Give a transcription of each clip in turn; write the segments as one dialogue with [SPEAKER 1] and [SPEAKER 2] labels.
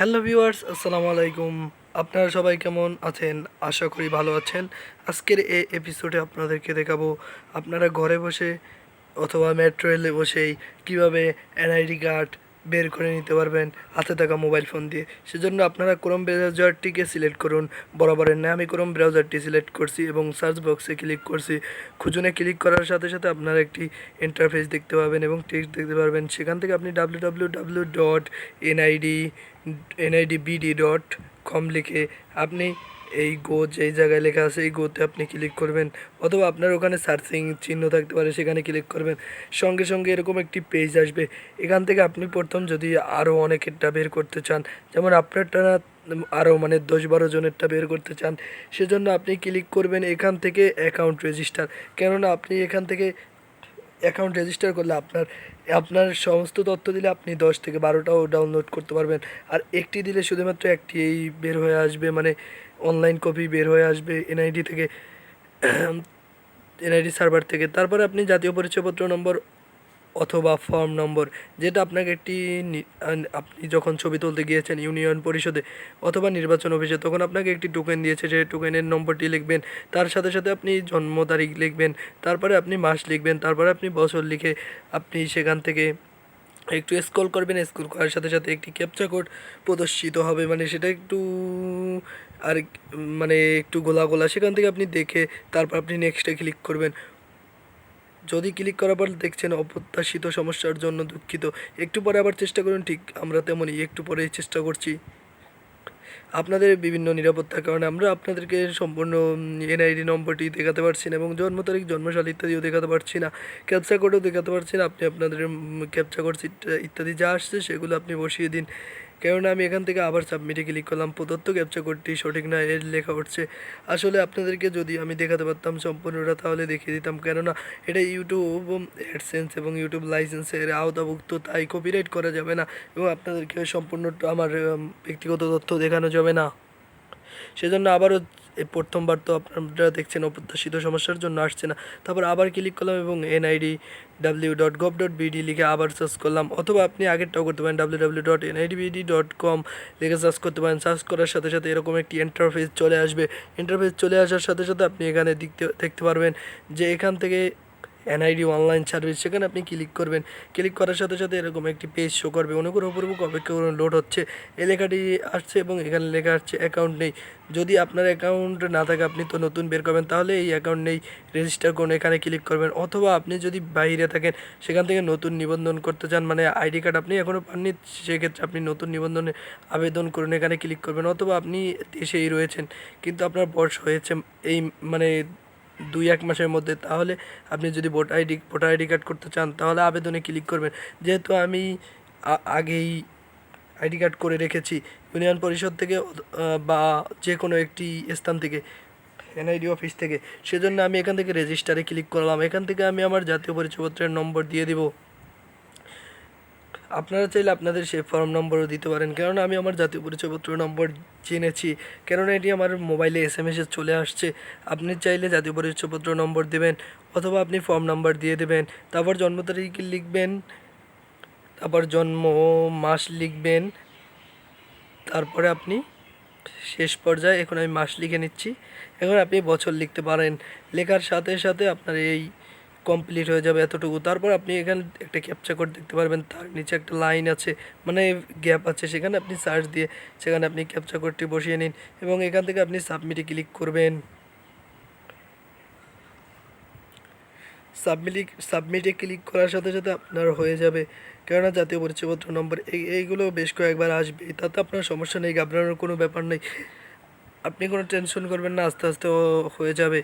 [SPEAKER 1] Hello viewers, আসসালামু আলাইকুম। আপনারা সবাই কেমন আছেন? আশা করি ভালো আছেন। আজকের এই এপিসোডে আপনাদেরকে দেখাবো আপনারা ঘরে বসে অথবা মেট্রো রেলে বসেই কীভাবে এনআইডি কার্ড বের করে নিতে পারবেন হাতে থাকা মোবাইল ফোন দিয়ে। সেজন্য আপনারা ক্রোম ব্রাউজারটিকে সিলেক্ট করুন। বরাবরের ন্যায় আমি ক্রোম ব্রাউজারটি সিলেক্ট করছি এবং সার্চ বক্সে ক্লিক করছি। খুঁজুনে ক্লিক করার সাথে সাথে আপনারা একটি ইন্টারফেস দেখতে পাবেন এবং টেক্সট দেখতে পারবেন। সেখান থেকে আপনি www.nidbd.com লিখে আপনি এই গো যেই জায়গায় লেখা আছে এই গোতে আপনি ক্লিক করবেন, অথবা আপনার ওখানে সার্চিং চিহ্ন থাকতে পারে, সেখানে ক্লিক করবেন। সঙ্গে সঙ্গে এরকম একটি পেজ আসবে। এখান থেকে আপনি প্রথম যদি আরও অনেকেরটা বের করতে চান, যেমন আপনারটা আরও মানে 10-12 জনেরটা বের করতে চান, সেজন্য আপনি ক্লিক করবেন এখান থেকে অ্যাকাউন্ট রেজিস্টার। কেননা আপনি এখান থেকে অ্যাকাউন্ট রেজিস্টার করলে আপনার আপনার সমস্ত তথ্য দিলে আপনি 10 থেকে 12টাও ডাউনলোড করতে পারবেন। আর একটি দিলে শুধুমাত্র একটি এই বের হয়ে আসবে, মানে অনলাইন কপি বের হয়ে আসবে এনআইডি থেকে, এনআইডি সার্ভার থেকে। তারপরে আপনি জাতীয় পরিচয়পত্র নম্বর অথবা ফর্ম নম্বর, যেটা আপনাকে একটি আপনি যখন ছবি তুলতে গিয়েছেন ইউনিয়ন পরিষদে অথবা নির্বাচন অফিসে, তখন আপনাকে একটি টোকেন দিয়েছে, সেই টোকেনের নম্বরটি লিখবেন। তার সাথে সাথে আপনি জন্ম তারিখ লিখবেন, তারপরে আপনি মাস লিখবেন, তারপরে আপনি বছর লিখে আপনি সেখান থেকে একটু স্ক্রল করবেন। স্ক্রল করার সাথে সাথে একটি ক্যাপচা কোড প্রদর্শিত হবে, মানে সেটা একটু আর মানে একটু গোলা গোলা, সেখান থেকে আপনি দেখে তারপর আপনি নেক্সটে ক্লিক করবেন। যদি ক্লিক করার পর দেখছেন অপ্রত্যাশিত সমস্যার জন্য দুঃখিত, একটু পরে আবার চেষ্টা করুন। ঠিক আমরা তেমনই একটু পরেই চেষ্টা করছি। আপনাদের বিভিন্ন নিরাপত্তার কারণে আমরা আপনাদেরকে সম্পূর্ণ এনআইডি নম্বরটি দেখাতে পারছি না, এবং জন্ম তারিখ, জন্মসাল ইত্যাদিও দেখাতে পারছি না, ক্যাপচা কোডও দেখাতে পারছি না। আপনি আপনাদের ক্যাপচা কোড ইত্যাদি যা আসছে সেগুলো আপনি বসিয়ে দিন। কেননা আমি এখান থেকে আবার সাবমিটে ক্লিক করলাম, প্রদত্ত ক্যাপচা কোডটি সঠিক না এর লেখা উঠছে। আসলে আপনাদেরকে যদি আমি দেখাতে পারতাম সম্পূর্ণটা তাহলে দেখিয়ে দিতাম, কেননা এটা ইউটিউব অ্যাডসেন্স এবং ইউটিউব লাইসেন্সের আওতাভুক্ত, তাই কপিরাইট করা যাবে না এবং আপনাদেরকে সম্পূর্ণ আমার ব্যক্তিগত তথ্য দেখানো যাবে না। সেজন্য আবারও এই প্রথমবার তো আপনারা দেখছেন অপ্রত্যাশিত সমস্যার জন্য আসছে না। তারপর আবার ক্লিক করলাম এবং nidw.gov.bd লিখে আবার সার্চ করলাম, অথবা আপনি আগেরটাও করতে পারেন, www.nidbd.com লিখে সার্চ করতে পারেন। সার্চ করার সাথে সাথে এরকম একটি ইন্টারফেস চলে আসবে। ইন্টারফেস চলে আসার সাথে সাথে আপনি এখানে দেখতে পারবেন যে এখান থেকে এনআইডি অনলাইন সার্ভিস, সেখানে আপনি ক্লিক করবেন। ক্লিক করার সাথে সাথে এরকম একটি পেজ শো করবে। অনুগ্রহপূর্বক অপেক্ষা করুন, লোড হচ্ছে। এই লেখাটি আসছে এবং এখানে লেখা আসছে অ্যাকাউন্ট নেই। যদি আপনার অ্যাকাউন্ট না থাকে আপনি তো নতুন বের করবেন, তাহলে এই অ্যাকাউন্ট নেই রেজিস্টার করুন, এখানে ক্লিক করবেন। অথবা আপনি যদি বাইরে থাকেন, সেখান থেকে নতুন নিবন্ধন করতে চান, মানে আইডি কার্ড আপনি এখনও পাননি, সেক্ষেত্রে আপনি নতুন নিবন্ধনে আবেদন করুন, এখানে ক্লিক করবেন। অথবা আপনি দেশেই রয়েছেন কিন্তু আপনার বয়স হয়েছে এই মানে 2-1 মাসের মধ্যে, তাহলে আপনি যদি ভোটার আইডি কার্ড করতে চান তাহলে আবেদনে ক্লিক করবেন। যেহেতু আমি আগেই আইডি কার্ড করে রেখেছি ইউনিয়ন পরিষদ থেকে বা যে কোনো একটি স্থান থেকে, এনআইডি অফিস থেকে, সেজন্য আমি এখান থেকে রেজিস্টারে ক্লিক করলাম। এখান থেকে আমি আমার জাতীয় পরিচয়পত্রের নম্বর দিয়ে দিব। আপনারা চাইলে আপনাদের সেই ফর্ম নম্বরও দিতে পারেন, কেননা আমি আমার জাতীয় পরিচয়পত্র নম্বর জেনেছি, কেননা এটি আমার মোবাইলে এসএমএসে চলে আসছে। আপনি চাইলে জাতীয় পরিচয়পত্র নম্বর দেবেন, অথবা আপনি ফর্ম নাম্বার দিয়ে দেবেন, তারপর জন্ম তারিখ লিখবেন, তারপর জন্ম মাস লিখবেন, তারপরে আপনি শেষ পর্যায়ে, এখন আমি মাস লিখে নিচ্ছি, এখন আপনি বছর লিখতে পারেন। লেখার সাথে সাথে আপনার এই কমপ্লিট হয়ে যাবে এতটুকু। তারপর আপনি এখানে একটা ক্যাপচা কোড দেখতে পারবেন, তার নিচে একটা লাইন আছে, মানে গ্যাপ আছে, সেখানে আপনি সার্চ দিয়ে সেখানে আপনি ক্যাপচা কোডটি বসিয়ে নিন এবং এখান থেকে আপনি সাবমিটে ক্লিক করবেন। সাবমিটে ক্লিক করার সাথে সাথে আপনার হয়ে যাবে, কেননা জাতীয় পরিচয়পত্র নম্বর এইগুলো বেশ কয়েকবার আসবে, তাতে আপনার সমস্যা নেই, ঘাবড়ানোর কোনো ব্যাপার নেই। আপনি কোনো টেনশন করবেন না, আস্তে আস্তে হয়ে যাবে।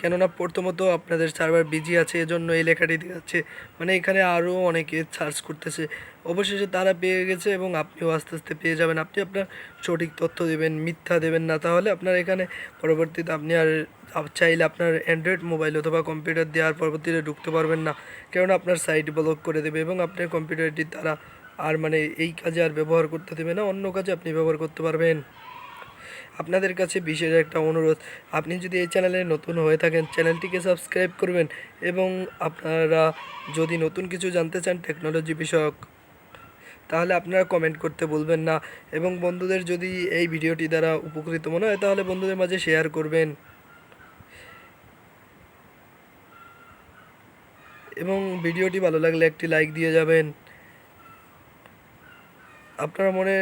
[SPEAKER 1] কেননা প্রথমত আপনাদের সার্ভার বিজি আছে, এজন্য এই লেখাটি দেখাচ্ছে, মানে এখানে আরও অনেকে সার্চ করতেছে, অবশেষে তারা পেয়ে গেছে এবং আপনিও আস্তে আস্তে পেয়ে যাবেন। আপনি আপনার সঠিক তথ্য দেবেন, মিথ্যা দেবেন না, তাহলে আপনার এখানে পরবর্তীতে আপনি আর চাইলে আপনার অ্যান্ড্রয়েড মোবাইল অথবা কম্পিউটার দিয়ে আর পরবর্তীতে ঢুকতে পারবেন না, কেননা আপনার সাইট ব্লক করে দেবে এবং আপনার কম্পিউটারটি তারা আর মানে এই কাজে আর ব্যবহার করতে দেবে না, অন্য কাজে আপনি ব্যবহার করতে পারবেন। আপনাদের কাছে বিশেষ একটা অনুরোধ, আপনি যদি এই চ্যানেলে নতুন হয়ে থাকেন চ্যানেলটিকে সাবস্ক্রাইব করবেন, এবং আপনারা যদি নতুন কিছু জানতে চান টেকনোলজি বিষয়ক, তাহলে আপনারা কমেন্ট করতে ভুলবেন না, এবং বন্ধুদের যদি এই ভিডিওটি দ্বারা উপকৃত মনে হয় তাহলে বন্ধুদের মাঝে শেয়ার করবেন, এবং ভিডিওটি ভালো লাগলে একটি লাইক দিয়ে যাবেন। আপনারা মনে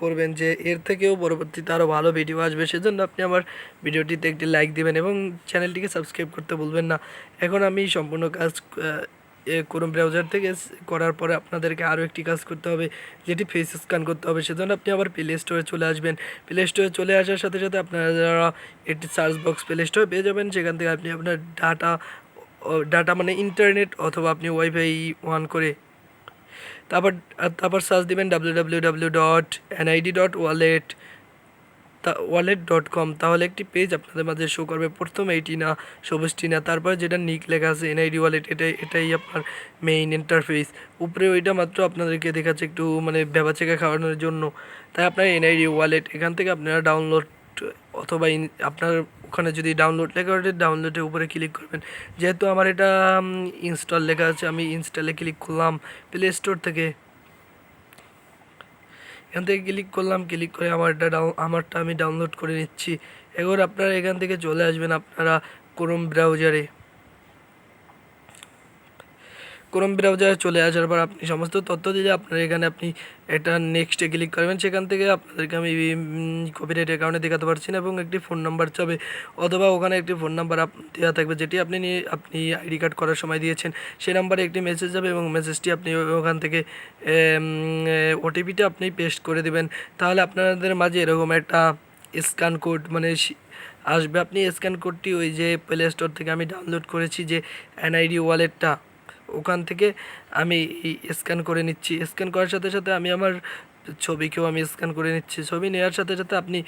[SPEAKER 1] করবেন যে এর থেকেও পরবর্তীতে আরও ভালো ভিডিও আসবে, সেজন্য আপনি আমার ভিডিওটিতে একটি লাইক দিবেন এবং চ্যানেলটিকে সাবস্ক্রাইব করতে ভুলবেন না। এখন আমি সম্পূর্ণ কাজ ক্রোম ব্রাউজার থেকে করার পরে আপনাদেরকে আরও একটি কাজ করতে হবে, যেটি ফেস স্ক্যান করতে হবে। সেজন্য আপনি আবার প্লে স্টোরে চলে আসবেন। প্লে স্টোরে চলে আসার সাথে সাথে আপনারা একটি সার্চ বক্স প্লে স্টোরে পেয়ে যাবেন। সেখান থেকে আপনি আপনার ডাটা মানে ইন্টারনেট অথবা আপনি ওয়াইফাই অন করে তারপর সার্চ দিবেন www.nid.wallet.com। তাহলে একটি পেজ আপনাদের মাঝে শো করবে। প্রথমে এইটি না, সবুজটি না, তারপর যেটা নিক লেখা আছে এনআইডি ওয়ালেট, এটাই আপনার মেইন ইন্টারফেস। উপরে ওইটা মাত্র আপনাদেরকে দেখাচ্ছে একটু মানে ভেবাচেকা খাওয়ানোর জন্য। তাই আপনার এনআইডি ওয়ালেট এখান থেকে আপনারা ডাউনলোড অথবা আপনার ওখানে যদি ডাউনলোড লেখা ওঠে ডাউনলোডের উপরে ক্লিক করবেন। যেহেতু আমার এটা ইনস্টল লেখা আছে, আমি ইনস্টলে ক্লিক করলাম প্লে স্টোর থেকে। এখান থেকে ক্লিক করলাম, ক্লিক করে আমারটা আমি ডাউনলোড করে নিচ্ছি। এবার আপনারা এখান থেকে চলে আসবেন আপনারা ক্রোম ব্রাউজারে। ক্রোম ব্রাউজারে চলে আসার পর আপনি সমস্ত তথ্য দিলে আপনার এখানে আপনি এটা নেক্সটে ক্লিক করবেন। সেখান থেকে আপনাদেরকে আমি কপিরাইট অ্যাকাউন্টে দেখাতে পারছি না, এবং একটি ফোন নাম্বার চাবে, অথবা ওখানে একটি ফোন নাম্বার দেওয়া থাকবে যেটি আপনি আইডি কার্ড করার সময় দিয়েছেন। সেই নাম্বারে একটি মেসেজ যাবে, এবং মেসেজটি আপনি ওখান থেকে ওটিপিটা আপনি পেস্ট করে দেবেন। তাহলে আপনাদের মাঝে এরকম একটা স্ক্যান কোড মানে আসবে। আপনি স্ক্যান কোডটি ওই যে প্লে স্টোর থেকে আমি ডাউনলোড করেছি যে এনআইডি ওয়ালেটটা, ওখান থেকে আমি স্ক্যান করে নিচ্ছি। স্ক্যান করার সাথে সাথে আমি আমার ছবিকেও আমি স্ক্যান করে নিচ্ছি। ছবি নেওয়ার সাথে সাথে আপনি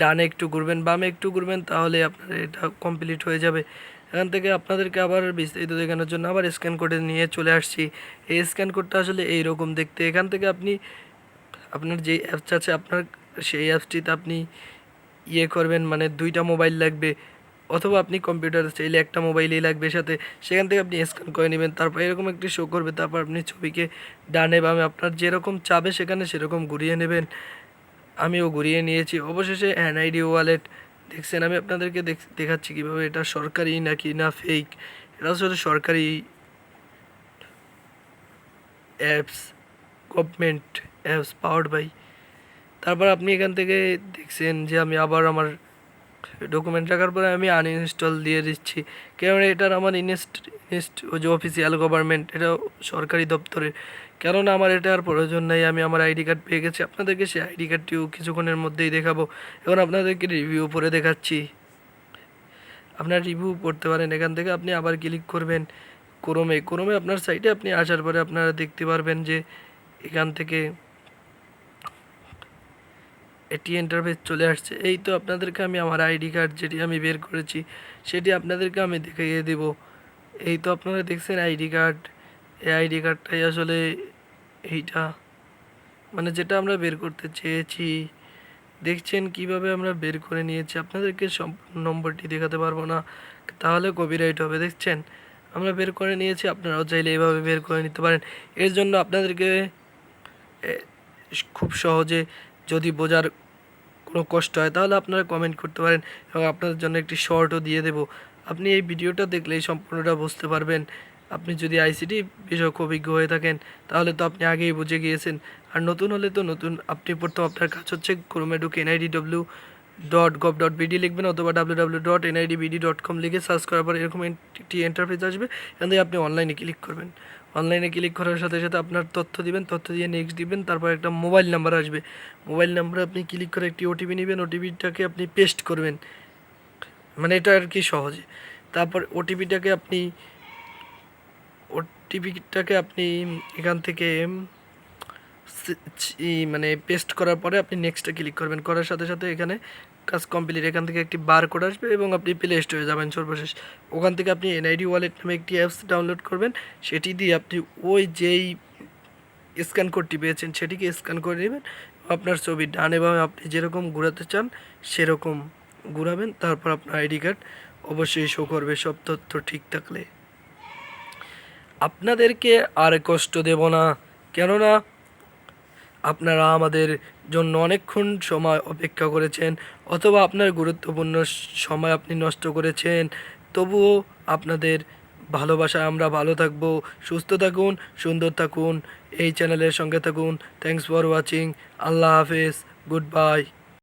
[SPEAKER 1] ডানে একটু ঘুরবেন, বামে একটু ঘুরবেন, তাহলে আপনার এটা কমপ্লিট হয়ে যাবে। এখান থেকে আপনাদেরকে আবার বিস্তারিত দেখানোর জন্য আবার স্ক্যান কোডে নিয়ে চলে আসছি। এই স্ক্যান কোডটা আসলে এইরকম দেখতে। এখান থেকে আপনি আপনার যে অ্যাপস আছে আপনার সেই অ্যাপসটিতে আপনি করবেন, মানে দুইটা মোবাইল লাগবে, অথবা আপনি কম্পিউটার চাইলে একটা মোবাইলেই লাগবে সাথে। সেখান থেকে আপনি স্ক্যান করে নেবেন। তারপর এরকম একটি শো করবে, তারপর আপনি ছবিকে ডানে বামে আপনার যেরকম চাবে সেখানে সেরকম ঘুরিয়ে নেবেন। আমিও ঘুরিয়ে নিয়েছি। অবশেষে এনআইডি ওয়ালেট দেখছেন, আমি আপনাদেরকে দেখাচ্ছি কীভাবে এটা সরকারি নাকি না ফেক। এটা আসলে সরকারি apps, government apps powered by. তারপর আপনি এখান থেকে দেখছেন যে আমি আবার আমার ডকুমেন্ট রাখার পরে আমি আনইনস্টল দিয়ে দিচ্ছি, কারণ এটার আমার যে অফিসিয়াল গভর্নমেন্ট, এটা সরকারি দপ্তরের, কেননা আমার এটা আর প্রয়োজন নাই। আমি আমার আইডি কার্ড পেয়ে গেছি। আপনাদেরকে সেই আইডি কার্ডটিও কিছুক্ষণের মধ্যেই দেখাবো। এখন আপনাদেরকে রিভিউ পড়ে দেখাচ্ছি। আপনার রিভিউ পড়তে পারেন। এখান থেকে আপনি আবার ক্লিক করবেন ক্রোমে আপনার সাইটে আপনি আসার পরে আপনারা দেখতে পারবেন যে এখান থেকে এটি ইন্টারফেস চলে আসছে। এই তো আপনাদেরকে আমি আমার আইডি কার্ড যেটি আমি বের করেছি সেটি আপনাদেরকে আমি দেখিয়ে দেব। এই তো আপনারা দেখছেন আইডি কার্ড। এই আইডি কার্ডটাই আসলে এইটা, মানে যেটা আমরা বের করতে চেয়েছি। দেখছেন কিভাবে আমরা বের করে নিয়েছি। আপনাদেরকে সম্পূর্ণ নম্বরটি দেখাতে পারবো না, তাহলে কপিরাইট হবে। দেখছেন আমরা বের করে নিয়েছি, আপনারাও চাইলে এইভাবে বের করে নিতে পারেন। এর জন্য আপনাদেরকে খুব সহজে যদি বোঝার কোনো কষ্ট হয় তাহলে আপনারা কমেন্ট করতে পারেন, এবং আপনাদের জন্য একটি শর্টও দিয়ে দেব। আপনি এই ভিডিওটা দেখলেই সম্পূর্ণটা বুঝতে পারবেন। আপনি যদি আইসিটি বিষয়ক অভিজ্ঞ হয়ে থাকেন তাহলে তো আপনি আগেই বুঝে গিয়েছেন, আর নতুন হলে তো নতুন। আপনি প্রথম আপনার কাজ হচ্ছে ক্রোমে ঢুকে nidw.gov.bd লিখবেন, অথবা www.nidbd.com লিখে সার্চ করার পর এরকম একটি ইন্টারফেস আসবে। এখান থেকে আপনি অনলাইনে ক্লিক করবেন। অনলাইনে ক্লিক করার সাথে সাথে আপনার তথ্য দিবেন, তথ্য দিয়ে নেক্সট দিবেন। তারপর একটা মোবাইল নাম্বার আসবে। মোবাইল নাম্বারে আপনি ক্লিক করে একটি ওটিপি নেবেন। ওটিপিটাকে আপনি পেস্ট করবেন, মানে এটা আর কি সহজে। তারপর ওটিপিটাকে আপনি এখান থেকে মানে পেস্ট করার পরে আপনি নেক্সটে ক্লিক করবেন। করার সাথে সাথে এখানে কাজ কমপ্লিট। এখান থেকে একটি বার কোড আসবে এবং আপনি প্লে স্টোরে যাবেন সর্বশেষ। ওখান থেকে আপনি এনআইডি ওয়ালেট নামে একটি অ্যাপস ডাউনলোড করবেন। সেটি দিয়ে আপনি ওই যেই স্ক্যান কোডটি পেয়েছেন সেটিকে স্ক্যান করে নেবেন। আপনার ছবি ডানে বামে আপনি যেরকম ঘোরাতে চান সেরকম ঘুরাবেন। তারপর আপনার আইডি কার্ড অবশ্যই শো করবে সব তথ্য ঠিক থাকলে। আপনাদেরকে আর কষ্ট দেব না, কেননা আপনারা আমাদের জন্য অনেকক্ষণ সময় অপেক্ষা করেছেন, অথবা আপনার গুরুত্বপূর্ণ সময় আপনি নষ্ট করেছেন। তবুও আপনাদের ভালোবাসায় আমরা ভালো থাকবো। সুস্থ থাকুন, সুন্দর থাকুন, এই চ্যানেলের সঙ্গে থাকুন। Thanks for watching. আল্লাহ হাফেজ, গুড বাই।